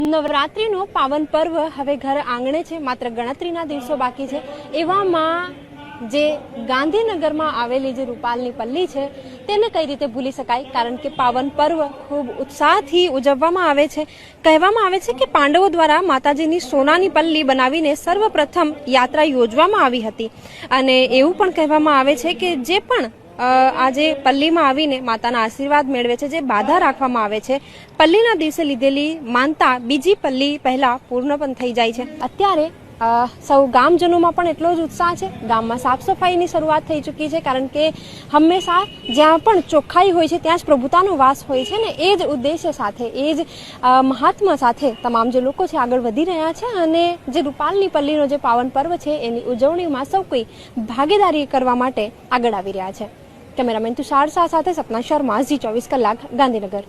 નવરાત્રીનો પાવન પર્વ હવે ઘર આંગણે છે, માત્ર ગણતરીના દિવસો બાકી છે। એવામાં જે ગાંધીનગરમાં આવેલી જે રૂપાલની પલ્લી છે તેને કઈ રીતે ભૂલી શકાય, કારણ કે પાવન પર્વ ખૂબ ઉત્સાહથી ઉજવવામાં આવે છે। કહેવામાં આવે છે કે પાંડવો દ્વારા માતાજીની સોનાની પલ્લી બનાવીને સર્વપ્રથમ યાત્રા યોજવામાં આવી હતી અને એવું પણ કહેવામાં આવે છે કે જે પણ આજે પલ્લીમાં આવીને માતાના આશીર્વાદ મેળવે છે, જે બાધા રાખવામાં આવે છે, પલ્લીના દિવસે લીધેલી માનતા બીજી પલ્લી પહેલા પૂર્ણ પણ થઈ જાય છે। અત્યારે સૌ ગામજનોમાં પણ એટલો જ ઉત્સાહ છે। ગામમાં સાફ સફાઈની શરૂઆત થઈ ચૂકી છે, કારણ કે હંમેશા જ્યાં પણ ચોખ્ખાઈ હોય છે ત્યાં જ પ્રભુતાનો વાસ હોય છે ને એ જ ઉદ્દેશ્ય સાથે, એ જ મહાત્મા સાથે તમામ જે લોકો છે આગળ વધી રહ્યા છે અને જે રૂપાલની પલ્લીનો જે પાવન પર્વ છે એની ઉજવણીમાં સૌ કોઈ ભાગીદારી કરવા માટે આગળ આવી રહ્યા છે। કેમેરામેન તુષાર શાહ સાથે સપના શર્મા, ઝી 24 કલાક, ગાંધીનગર।